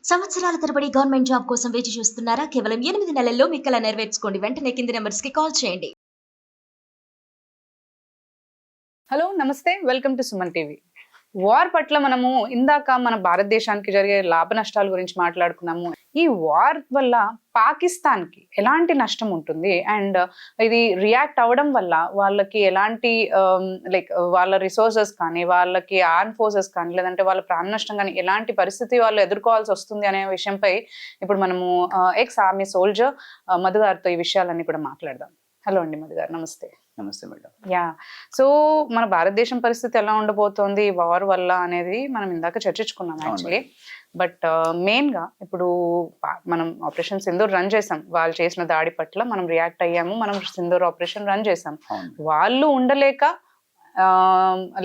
సంవత్సరాల తరబడి government job కోసం వేచి చూస్తున్నారా? కేవలం 8 నెలల్లో మీ కల నెరవేర్చుకోండి. వెంటనే కింది నంబర్స్‌కి కాల్ చేయండి. హలో నమస్తే welcome to Suman TV. War పట్ల మనము ఇందాక మన భారతదేశానికి జరిగే లాభ నష్టాల గురించి మాట్లాడుకున్నాము. ఈ వార్ వల్ల పాకిస్తాన్కి ఎలాంటి నష్టం ఉంటుంది అండ్ ఇది రియాక్ట్ అవ్వడం వల్ల వాళ్ళకి ఎలాంటి లైక్ వాళ్ళ రిసోర్సెస్ కానీ వాళ్ళకి ఆర్మ్ ఫోర్సెస్ కానీ లేదంటే వాళ్ళ ప్రాణ నష్టం కానీ ఎలాంటి పరిస్థితి వాళ్ళు ఎదుర్కోవాల్సి వస్తుంది అనే విషయంపై ఇప్పుడు మనము ఎక్స్ ఆర్మీ సోల్జర్ మధు గారితో ఈ విషయాలన్నీ కూడా మాట్లాడదాం. హలో అండి మధు గారు, నమస్తే. నమస్తే మేడం. యా, సో మన భారతదేశం పరిస్థితి ఎలా ఉండబోతోంది వార్ వల్ల అనేది మనం ఇందాక చర్చించుకున్నాం యాక్చువల్లీ. బట్ మెయిన్గా ఇప్పుడు మనం ఆపరేషన్ సింధూర్ రన్ చేసాం. వాళ్ళు చేసిన దాడి పట్ల మనం రియాక్ట్ అయ్యాము, మనం సింధూర్ ఆపరేషన్ రన్ చేసాం. వాళ్ళు ఉండలేక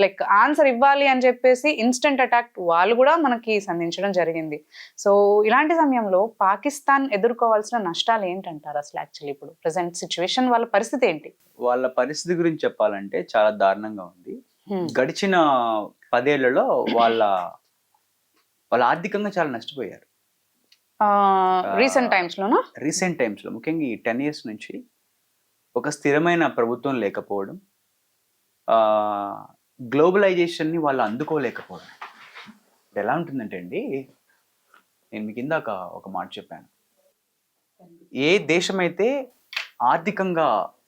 లైక్ ఆన్సర్ ఇవ్వాలి అని చెప్పేసి ఇన్స్టెంట్ అటాక్ వాళ్ళు కూడా మనకి సంధించడం జరిగింది. సో ఇలాంటి సమయంలో పాకిస్తాన్ ఎదుర్కోవాల్సిన నష్టాలు ఏంటంటారు అసలు? యాక్చువల్లీ ఇప్పుడు ప్రెసెంట్ సిచ్యువేషన్ వాళ్ళ పరిస్థితి ఏంటి? వాళ్ళ పరిస్థితి గురించి చెప్పాలంటే చాలా దారుణంగా ఉంది. గడిచిన 10 ఏళ్లలో వాళ్ళ ఆర్థికంగా చాలా నష్టపోయారు. రీసెంట్ టైమ్స్ లో ముఖ్యంగా ఈ 10 years నుంచి ఒక స్థిరమైన ప్రభుత్వం లేకపోవడం, గ్లోబలైజేషన్ని వాళ్ళు అందుకోలేకపోవడం. ఎలా ఉంటుందంటే అండి, నేను మీకు ఇందాక ఒక మాట చెప్పాను, ఏ దేశమైతే ఆర్థికంగా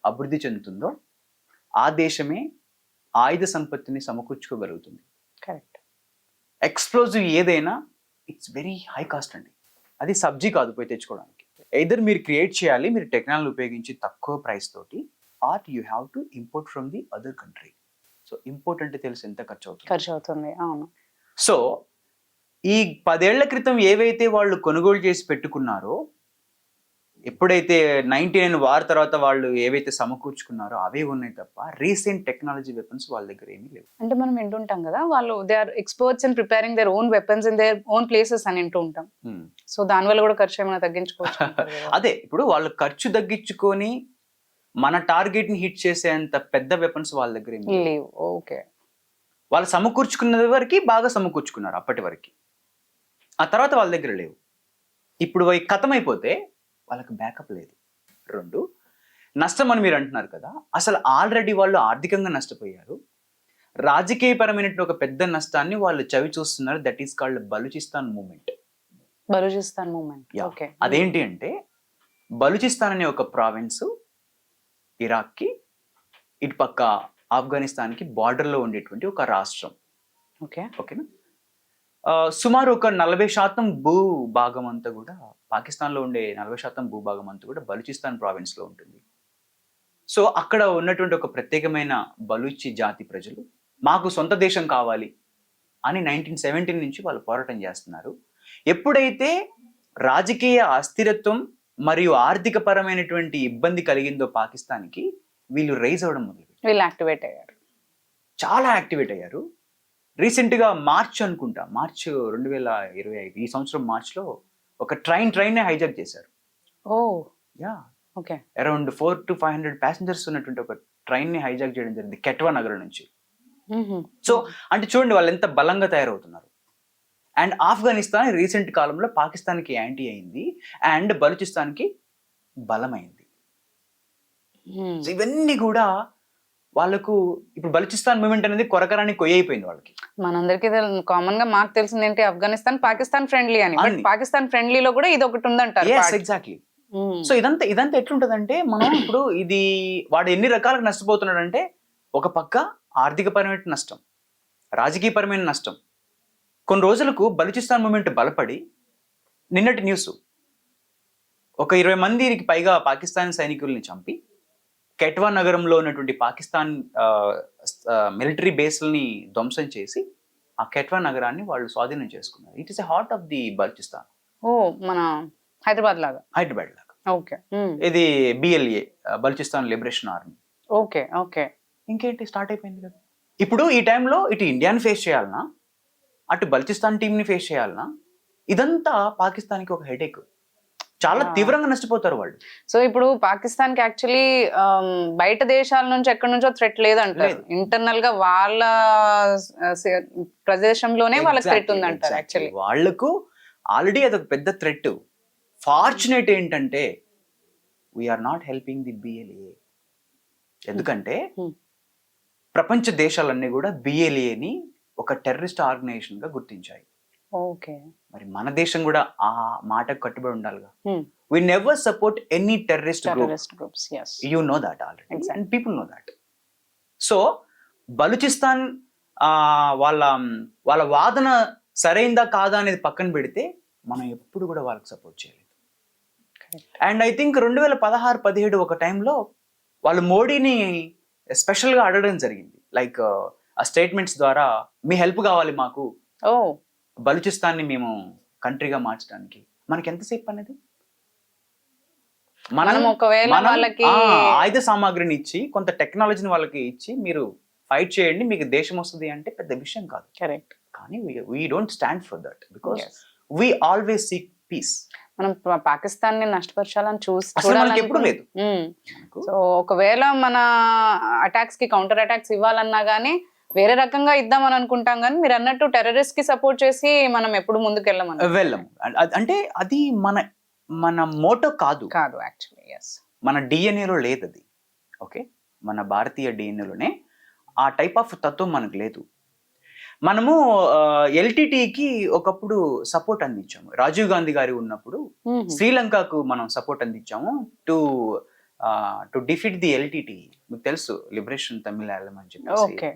అభివృద్ధి చెందుతుందో ఆ దేశమే ఆయుధ సంపత్తిని సమకూర్చుకోగలుగుతుంది. కరెక్ట్. ఎక్స్ప్లోజివ్ ఏదైనా ఇట్స్ వెరీ హై కాస్ట్ అండి. అది సబ్జీ కాదు పోయి తెచ్చుకోవడానికి. ఎయిదర్ మీరు క్రియేట్ చేయాలి, మీరు టెక్నాలజీ ఉపయోగించి తక్కువ ప్రైస్ తోటి, are you have to import from the other country. So import అంటే తెలుసు ఎంత ఖర్చు అవుతుంది. అవును. సో ఈ 10 ఏళ్ల క్రితం ఏవైతే వాళ్ళు కొనుగోలు చేసి పెట్టుకున్నారో, ఎప్పుడైతే 99 వార్ తర్వాత వాళ్ళు ఏవైతే సమకూర్చుకున్నారో అవే ఉన్నాయి తప్ప రీసెంట్ టెక్నాలజీ వెపన్స్ వాళ్ళ దగ్గర ఏమీ లేవు. అంటే మనం వింటుంటాం కదా, వాళ్ళు they are experts in preparing their own weapons in their own places అని వింటూ ఉంటాం. సో దానివల్ల కూడా ఖర్చు ఏమైనా తగ్గించుకోవచ్చు? అదే, ఇప్పుడు వాళ్ళు ఖర్చు తగ్గించుకొని మన టార్గెట్ ని హిట్ చేసేంత పెద్ద వెపన్స్ వాళ్ళ దగ్గర ఏమీ లేవు. ఓకే. వాళ్ళు సమకూర్చుకున్నది వరకు బాగా సమకూర్చుకున్నారు అప్పటి వరకు, ఆ తర్వాత వాళ్ళ దగ్గర లేవు. ఇప్పుడు అవి ఖతమైపోతే వాళ్ళకి బ్యాకప్ లేదు. 2, నష్టం అని మీరు అంటున్నారు కదా, అసలు ఆల్రెడీ వాళ్ళు ఆర్థికంగా నష్టపోయారు. రాజకీయపరమైన ఒక పెద్ద నష్టాన్ని వాళ్ళు చవి చూస్తున్నారు. That is called Balochistan movement. Okay. అదేంటి అంటే, బలూచిస్తాన్ అనే ఒక ప్రావిన్స్ ఇరాక్కి, ఇటు పక్క ఆఫ్ఘనిస్తాన్కి బార్డర్లో ఉండేటువంటి ఒక రాష్ట్రం. ఓకేనా? సుమారు ఒక 40% భూభాగం అంతా కూడా, పాకిస్తాన్లో ఉండే 40% భూభాగం అంతా కూడా బలూచిస్తాన్ ప్రావిన్స్లో ఉంటుంది. సో అక్కడ ఉన్నటువంటి ఒక ప్రత్యేకమైన బలూచి జాతి ప్రజలు మాకు సొంత దేశం కావాలి అని 1917 నుంచి వాళ్ళు పోరాటం చేస్తున్నారు. ఎప్పుడైతే రాజకీయ అస్థిరత్వం మరియు ఆర్థిక పరమైనటువంటి ఇబ్బంది కలిగిందో పాకిస్తాన్కి, వీళ్ళు రైజ్ అవ్వడం మొదలుపెట్టారు. వీళ్ళు యాక్టివేట్ అయ్యారు, చాలా యాక్టివేట్ అయ్యారు. రీసెంట్గా మార్చ్ 2025 ఈ సంవత్సరం మార్చ్లో ఒక ట్రైన్ హైజాక్ చేశారు. అరౌండ్ 400 to 500 passengers ఉన్నటువంటి ఒక ట్రైన్ ని హైజాక్ చేయడం జరిగింది కెట్వా నగరం నుంచి. సో అంటే చూడండి వాళ్ళు ఎంత బలంగా తయారవుతున్నారు. అండ్ ఆఫ్ఘనిస్తాన్ రీసెంట్ కాలంలో పాకిస్తాన్కి యాంటీ అయింది అండ్ బలూచిస్తాన్కి బలమైంది. ఇవన్నీ కూడా వాళ్ళకు ఇప్పుడు బలూచిస్తాన్ మూవ్మెంట్ అనేది కొరకరానికి కొయ్యైపోయింది వాళ్ళకి. మనందరికీ కామన్ గా మాకు తెలిసింది ఏంటి, ఆఫ్ఘనిస్తాన్ పాకిస్తాన్ ఫ్రెండ్లీ అని. బట్ పాకిస్తాన్ ఫ్రెండ్లీలో కూడా ఇది ఒకటి ఉందంటారు. ఎగ్జాక్ట్లీ. సో ఇదంతా ఎట్లుంటదంటే, మనం ఇప్పుడు ఇది వాడు ఎన్ని రకాలుగా నష్టపోతున్నాడు అంటే, ఒక పక్క ఆర్థికపరమైన నష్టం, రాజకీయపరమైన నష్టం. కొన్ని రోజులకు బలూచిస్తాన్ మూవ్మెంట్ బలపడి, నిన్నటి న్యూస్, ఒక 20 మందికి పైగా పాకిస్తాన్ సైనికుల్ని చంపి కెట్వా నగరంలో ఉన్నటువంటి పాకిస్తాన్ మిలిటరీ బేస్లని ధ్వంసం చేసి ఆ కెట్వా నగరాన్ని వాళ్ళు స్వాధీనం చేసుకున్నారు. It is a heart of the Balochistan. మన హైదరాబాద్ లాగా. ఓకే. ఇది BLA, Balochistan liberation army. Okay. ఇంకేంటి, స్టార్ట్ అయిపోయింది కదా. ఇప్పుడు ఈ టైంలో ఇటు ఇండియాని ఫేస్ చేయాలన్నా, అటు బలూచిస్తాన్ టీంని ఫేస్ చేయాలన్నా, ఇదంతా పాకిస్తాన్కి ఒక హెడేక్. చాలా తీవ్రంగా నష్టపోతారు వాళ్ళు. సో ఇప్పుడు పాకిస్తాన్ కి యాక్చువల్లీ బయట దేశాల నుంచి ఎక్కడి నుంచో థ్రెట్ లేదంటారు. ఇంటర్నల్ గా వాళ్ళ ప్రదేశంలోనే వాళ్ళకి థ్రెట్ ఉందంటారు. యాక్చువల్లీ వాళ్లకు ఆల్రెడీ అదొక పెద్ద థ్రెట్. ఫార్చునేట్ ఏంటంటే we are not helping the BLA. ఎందుకంటే Hmm. ప్రపంచ దేశాలన్నీ కూడా బిఎల్ఏని ఒక టెర్రరిస్ట్ ఆర్గనైజేషన్ గా గుర్తించాయి. ఓకే. మరి మన దేశం కూడా ఆ మాటకు కట్టుబడి ఉండాలిగా. Hmm. We never support any terrorist group. Terrorist groups, yes. You know that already. Exactly. And people know that. So, Balochistan వాళ్ళ వాదన సరైందా కాదా అనేది పక్కన పెడితే మనం ఎప్పుడు కూడా వాళ్ళకి సపోర్ట్ చేయలేదు. అండ్ ఐ థింక్ 2016-17 ఒక టైంలో వాళ్ళు మోడీని స్పెషల్గా అడగడం జరిగింది. లైక్ ఆ స్టేట్మెంట్స్ ద్వారా మీ హెల్ప్ కావాలి మాకు, బలూచిస్తాన్ని మేము కంట్రీగా మార్చడానికి. మనకి ఎంతసేపు అనేది మనం ఒకవేళ వాళ్ళకి ఆయుధ సామాగ్రిని ఇచ్చి కొంత టెక్నాలజీని వాళ్ళకి ఇచ్చి మీరు ఫైట్ చేయండి మీకు దేశం వస్తుంది అంటే పెద్ద విషయం కాదు. కరెక్ట్. కానీ we don't stand for that because we always seek peace. మనం పాకిస్తాన్ ని నష్టపరచాలని ఎప్పుడు లేదు. సో ఒకవేళ మన అటాక్స్ కి కౌంటర్ అటాక్స్ ఇవ్వాలన్నా గానీ వేరే రకంగా ఇద్దామని అనుకుంటాం, కానీ మీరు అన్నట్టు టెర్రరిస్ట్ కి సపోర్ట్ చేసి మనం ఎప్పుడు ముందుకు వెళ్ళము. అంటే అది మన మోటో కాదు యాక్చువల్లీ. ఎస్, మన డిఎన్ఏలో లేదు అది. ఓకే, మన భారతీయ డిఎన్ఏలోనే ఆ టైప్ ఆఫ్ తత్వం మనకు లేదు. మనము ఎల్టీటీకి ఒకప్పుడు సపోర్ట్ అందించాము. రాజీవ్ గాంధీ గారి ఉన్నప్పుడు శ్రీలంకకు మనం సపోర్ట్ అందించాము టు డిఫీట్ ది ఎల్టీటీ. మీకు తెలుసు, లిబరేషన్ తమిళనాడు అని చెప్పి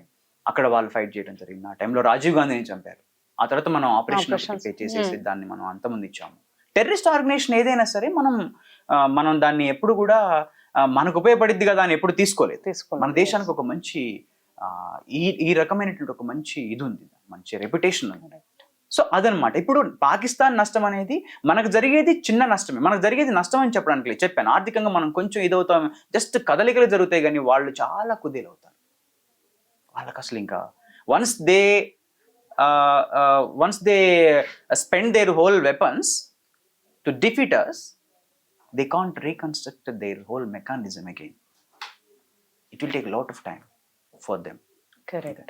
అక్కడ వాళ్ళు ఫైట్ చేయడం జరిగింది. ఆ టైంలో రాజీవ్ గాంధీని చంపారు. ఆ తర్వాత మనం ఆపరేషన్ చేసేసి దాన్ని మనం అంతమందించాము. టెర్రరిస్ట్ ఆర్గనైజేషన్ ఏదైనా సరే మనం దాన్ని ఎప్పుడు కూడా మనకు ఉపయోగపడిద్ది కదా అని ఎప్పుడు తీసుకోలేదు. మన దేశానికి ఒక మంచి ఈ రకమైనటువంటి ఒక మంచి ఇది ఉంది, మంచి రెప్యుటేషన్ ఉంది. సో అదనమాట. ఇప్పుడు పాకిస్తాన్ నష్టం అనేది మనకు జరిగేది చిన్న నష్టమే. మనకు జరిగేది నష్టం అని చెప్పడానికి లేదు. చెప్పాను, ఆర్థికంగా మనం కొంచెం ఇదవుతాం, జస్ట్ కదలికలు జరుగుతాయి, కానీ వాళ్ళు చాలా కుదేలవుతారు. వాళ్ళకి అసలు ఇంకా once they spend there whole weapons to defeat us, they can't reconstruct their whole mechanism again. It will take a lot of time for them. Correct.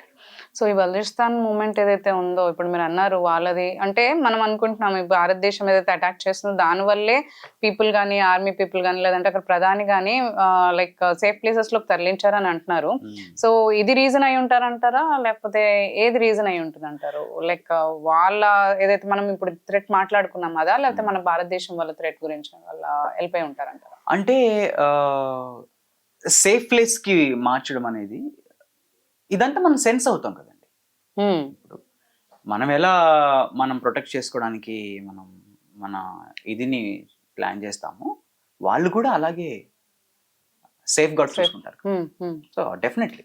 So ఈ బలూచిస్తాన్ మూమెంట్ ఏదైతే ఉందో, ఇప్పుడు మీరు అన్నారు వాళ్ళది అంటే మనం అనుకుంటున్నాం ఈ భారతదేశం ఏదైతే అటాక్ చేస్తుందో దానివల్లే పీపుల్ కానీ ఆర్మీ పీపుల్ కానీ లేదంటే అక్కడ ప్రధాని కానీ లైక్ సేఫ్ ప్లేసెస్ లోకి తరలించారని అంటున్నారు. సో ఇది రీజన్ అయి ఉంటారంటారా, లేకపోతే ఏది రీజన్ అయి ఉంటుంది అంటారు? లైక్ వాళ్ళ ఏదైతే మనం ఇప్పుడు థ్రెట్ మాట్లాడుకున్నాం కదా, లేకపోతే మన భారతదేశం వాళ్ళ థ్రెట్ గురించి వాళ్ళ వెళ్ళిపోయి ఉంటారంటారా? అంటే సేఫ్ ప్లేస్ కి మార్చడం అనేది ఇదంతా మనం సెన్స్ అవుతాం కదండి. ఇప్పుడు మనం ప్రొటెక్ట్ చేసుకోవడానికి మన ఇదిని ప్లాన్ చేస్తాము, వాళ్ళు కూడా అలాగే సేఫ్ గార్డ్ చూసుకుంటారు. సో డెఫినెట్లీ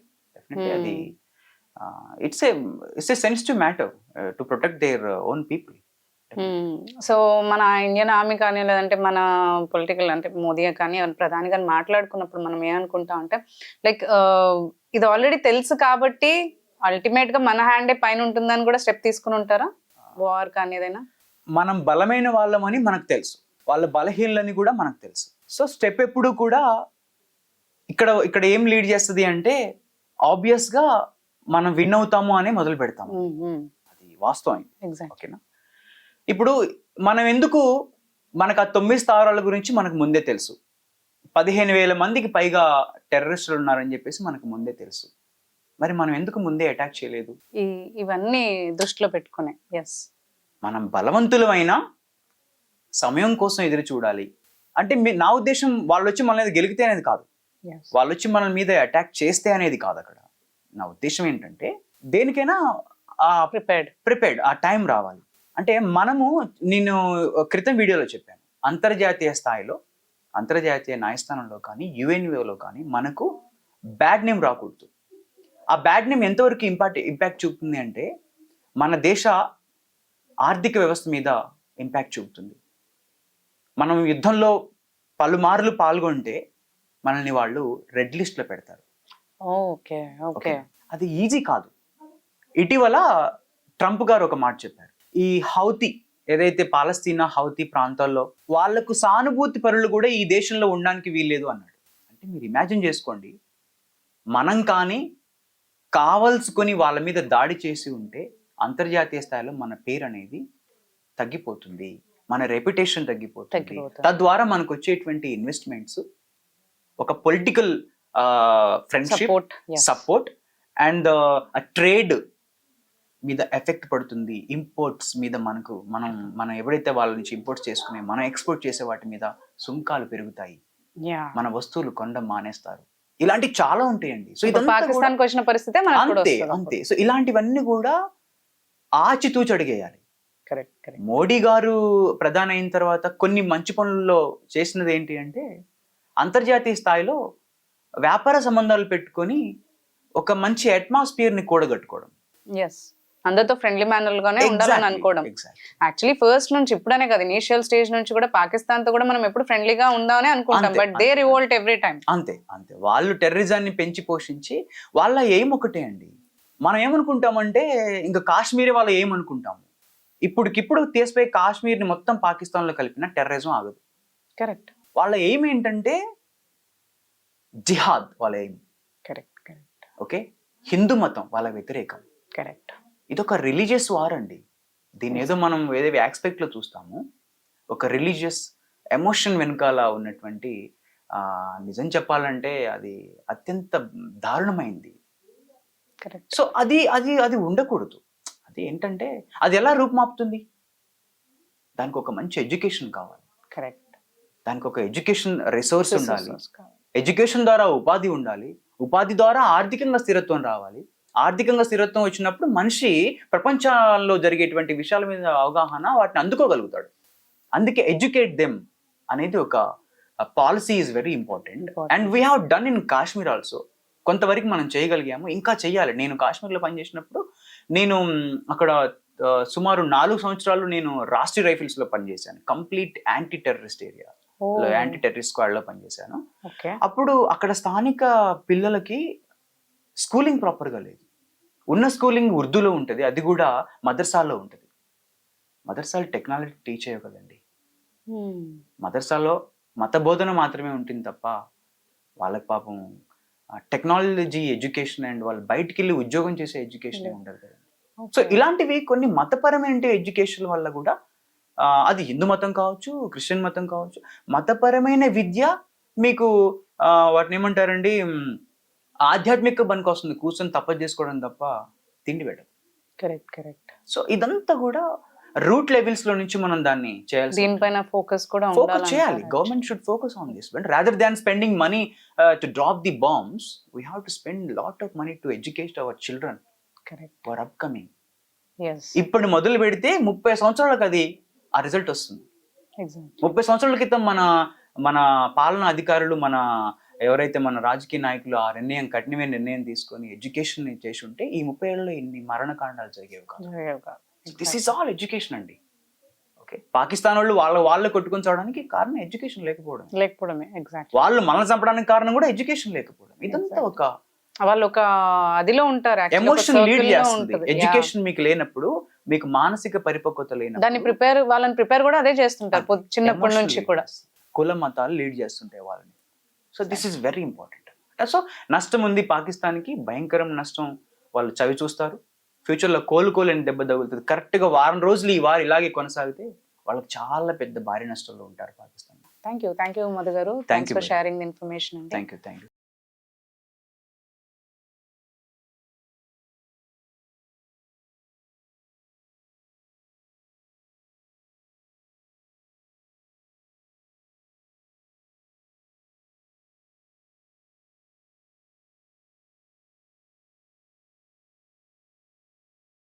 అది it's a sensitive matter to protect their own people. So మన ఇండియన్ ఆర్మీ కానీ లేదంటే మన పొలిటికల్ అంటే మోదీ కానీ ప్రధాని కానీ మాట్లాడుకున్నప్పుడు మనం ఏమనుకుంటాం అంటే లైక్ ఇది ఆల్రెడీ తెలుసు కాబట్టి అల్టిమేట్ గా మన హ్యాండే పైన ఉంటుందని కూడా స్టెప్ తీసుకుని ఉంటారా? వార్ కానీ ఏదైనా మనం బలమైన వాళ్ళమని మనకు తెలుసు, వాళ్ళ బలహీనలని కూడా మనకు తెలుసు. సో స్టెప్ ఎప్పుడు కూడా ఇక్కడ ఏం లీడ్ చేస్తుంది అంటే ఆబ్వియస్ గా మనం విన్ అవుతాము అని మొదలు పెడతాము. అది వాస్తవం. ఓకేనా? ఇప్పుడు మనం ఎందుకు మనకు ఆ 9 స్థావరాల గురించి మనకు ముందే తెలుసు. 15,000 మందికి పైగా టెర్రరిస్టులు ఉన్నారని చెప్పేసి మనకు ముందే తెలుసు. మరి మనం ఎందుకు ముందే అటాక్ చేయలేదు? ఇవన్నీ దృష్టిలో పెట్టుకునే. ఎస్, మనం బలవంతులమైన సమయం కోసం ఎదురు చూడాలి. అంటే నా ఉద్దేశం వాళ్ళు వచ్చి మన మీద గెలిగితే అనేది కాదు, వాళ్ళు వచ్చి మన మీద అటాక్ చేస్తే అనేది కాదు. అక్కడ నా ఉద్దేశం ఏంటంటే దేనికైనా ప్రిపేర్డ్ ఆ టైం రావాలి. అంటే నేను క్రితం వీడియోలో చెప్పాను, అంతర్జాతీయ స్థాయిలో అంతర్జాతీయ న్యాయస్థానంలో కానీ యుఎన్ఓలో కానీ మనకు బ్యాడ్ నేమ్ రాకూడదు. ఆ బ్యాడ్ నేమ్ ఎంతవరకు ఇంపాక్ట్ చూపుతుంది అంటే మన దేశ ఆర్థిక వ్యవస్థ మీద ఇంపాక్ట్ చూపుతుంది. మనం యుద్ధంలో పలుమార్లు పాల్గొంటే మనల్ని వాళ్ళు రెడ్ లిస్ట్ లో పెడతారు. అది ఈజీ కాదు. ఇటీవల ట్రంప్ గారు ఒక మాట చెప్పారు, ఈ హౌతీ ఏదైతే పాలస్తీనా హౌతీ ప్రాంతాల్లో వాళ్లకు సానుభూతి పరులు కూడా ఈ దేశంలో ఉండడానికి వీల్లేదు అన్నాడు. అంటే మీరు ఇమాజిన్ చేసుకోండి, మనం కానీ కావలసుకొని వాళ్ళ మీద దాడి చేసి ఉంటే అంతర్జాతీయ స్థాయిలో మన పేరు అనేది తగ్గిపోతుంది, మన రెప్యుటేషన్ తగ్గిపోతుంది. తగ్గిపోతుంది. తద్వారా మనకు వచ్చేటువంటి ఇన్వెస్ట్మెంట్స్, ఒక political friendship, support and trade మీద ఎఫెక్ట్ పడుతుంది. ఇంపోర్ట్స్ మీద మనం ఎవరైతే వాళ్ళ నుంచి ఇంపోర్ట్స్ చేసుకునే మనం ఎక్స్పోర్ట్ చేసే వాటి మీద సుంకాలు పెరుగుతాయి, మన వస్తువులు కొనడం మానేస్తారు. ఇలాంటి చాలా ఉంటాయండి. సో ఇదంతా పాకిస్తాన్ వచ్చిన పరిస్థితి అంతే. సో ఇలాంటివన్నీ కూడా ఆచితూచి అడిగేయాలి. కరెక్ట్. మోడీ గారు ప్రధాని అయిన తర్వాత కొన్ని మంచి పనుల్లో చేసినది ఏంటి అంటే, అంతర్జాతీయ స్థాయిలో వ్యాపార సంబంధాలు పెట్టుకొని ఒక మంచి అట్మాస్ఫియర్ ని కూడగట్టుకోవడం. అందరితో ఫ్రెండ్లీ మేనర్ గానే ఉండాలని అనుకోవడం. యాక్చువల్లీ ఫస్ట్ నుంచి, ఇప్పుడనే కదా, ఇనిషియల్ స్టేజ్ నుంచి కూడా పాకిస్తాన్ తో కూడా మనం ఎప్పుడు ఫ్రెండ్లీగా ఉందామని అనుకుంటాం. But they revolt every time. అంతే. వాళ్ళు టెర్రరిజాన్ని పెంచి పోషించి, వాళ్ళ ఎయిమ్ ఒకటే అండి. మనం ఏమనుకుంటామంటే ఇంకా కాశ్మీర్ వాళ్ళ ఏమనుకుంటాము. ఇప్పటికిప్పుడు తీసిపోయి కాశ్మీర్ ని మొత్తం పాకిస్తాన్ లో కలిపిన టెర్రరిజం ఆగదు. కరెక్ట్. వాళ్ళ ఎయిమ్ ఏంటంటే జిహాద్. వాళ్ళ ఎయిమ్. కరెక్ట్. ఓకే. హిందూ మతం వాళ్ళ వ్యతిరేకం. కరెక్ట్. ఇదొక రిలీజియస్ వార్ అండి. దీని ఏదో మనం ఏదో ఆస్పెక్ట్ లో చూస్తాము, ఒక రిలీజియస్ ఎమోషన్ వెనకాల ఉన్నటువంటి నిజం చెప్పాలంటే అది అత్యంత దారుణమైంది. సో అది అది అది ఉండకూడదు. అది ఏంటంటే అది ఎలా రూపుమాపుతుంది? దానికి ఒక మంచి ఎడ్యుకేషన్ కావాలి. కరెక్ట్. దానికి ఒక ఎడ్యుకేషన్ రిసోర్స్ ఉండాలి. ఎడ్యుకేషన్ ద్వారా ఉపాధి ఉండాలి. ఉపాధి ద్వారా ఆర్థికంగా స్థిరత్వం రావాలి. ఆర్థికంగా స్థిరత్వం వచ్చినప్పుడు మనిషి ప్రపంచంలో జరిగేటువంటి విషయాల మీద అవగాహన, వాటిని అందుకోగలుగుతాడు. అందుకే ఎడ్యుకేట్ దెమ్ అనేది ఒక policy is very important. And we have done in Kashmir also. కొంతవరకు మనం చేయగలిగాము, ఇంకా చెయ్యాలి. నేను కాశ్మీర్లో పనిచేసినప్పుడు నేను అక్కడ సుమారు 4 సంవత్సరాలు నేను రాష్ట్రీయ రైఫిల్స్ లో పనిచేశాను. Complete anti terrorist area, anti terrorist squad లో పనిచేశాను. అప్పుడు అక్కడ స్థానిక పిల్లలకి స్కూలింగ్ ప్రాపర్ గా లేదు. ఉన్న స్కూలింగ్ ఉర్దూలో ఉంటుంది, అది కూడా మదర్సాల్లో ఉంటుంది. మదర్సాలు టెక్నాలజీ టీచ్ చేయగలండి. మదర్సాలో మత బోధన మాత్రమే ఉంటుంది తప్ప వాళ్ళకి పాపం టెక్నాలజీ ఎడ్యుకేషన్ అండ్ వాళ్ళు బయటికి వెళ్ళి ఉద్యోగం చేసే ఎడ్యుకేషన్ ఉండదు కదండి. సో ఇలాంటివి కొన్ని మతపరమైన ఎడ్యుకేషన్ వల్ల కూడా, అది హిందూ మతం కావచ్చు, క్రిస్టియన్ మతం కావచ్చు, మతపరమైన విద్య మీకు వాటిని ఏమంటారండి, ఆధ్యాత్మిక పనికి వస్తుంది. కూర్చొని తపస్సు చేసుకోవడం తప్ప తిండి పెట్టదు. కరెక్ట్. సో ఇదంతా కూడా రూట్ లెవెల్స్ లో నుంచి మనం దాన్ని చేయాలి. దీనిపైన ఫోకస్ చేయాలి. Government should focus on this. But rather than spending money to drop the bombs, we have to spend lot of money to educate our children for upcoming. ఇప్పుడు మొదలు పెడితే 30 సంవత్సరాలకు అది ఆ రిజల్ట్ వస్తుంది. 30 సంవత్సరాల క్రితం మన పాలనా అధికారులు, ఎవరైతే మన రాజకీయ నాయకులు ఆ కఠినమైన నిర్ణయం తీసుకొని ఎడ్యుకేషన్ చేసి ఉంటే ఈ 30 ఏళ్ళలో ఇన్ని మరణకాండాలు జరిగేవి కాదు. దిస్ ఈస్ ఆల్ ఎడ్యుకేషన్ అండి. ఓకే. పాకిస్తాన్ వాళ్ళు కొట్టుకొని చావడానికి కారణం ఎడ్యుకేషన్ లేకపోవడమే. వాళ్ళు మనల్ని చంపడానికి కారణం కూడా ఎడ్యుకేషన్ లేకపోవడం. ఇదంతా వాళ్ళు ఒక అదిలో ఉంటారు, ఎమోషన్ లీడ్ చేస్తుంది. ఎడ్యుకేషన్ మీకు లేనప్పుడు, మీకు మానసిక పరిపక్వత లేనప్పుడు వాళ్ళని ప్రిపేర్ కూడా అదే చేస్తుంటారు చిన్నప్పటి నుంచి కూడా. కుల మతాలు లీడ్ చేస్తుంటాయి వాళ్ళని. So this is very important. So నష్టం ఉంది పాకిస్తాన్కి, భయంకరం నష్టం వాళ్ళు చవి చూస్తారు. ఫ్యూచర్లో కోలుకోలేని దెబ్బ తగులుతుంది. కరెక్ట్గా వారం రోజులు ఈ వారు ఇలాగే కొనసాగితే వాళ్ళకి చాలా పెద్ద భారీ నష్టంలో ఉంటారు పాకిస్తాన్. థ్యాంక్ యూ మధు గారు. Thanks for sharing the information. Thank you.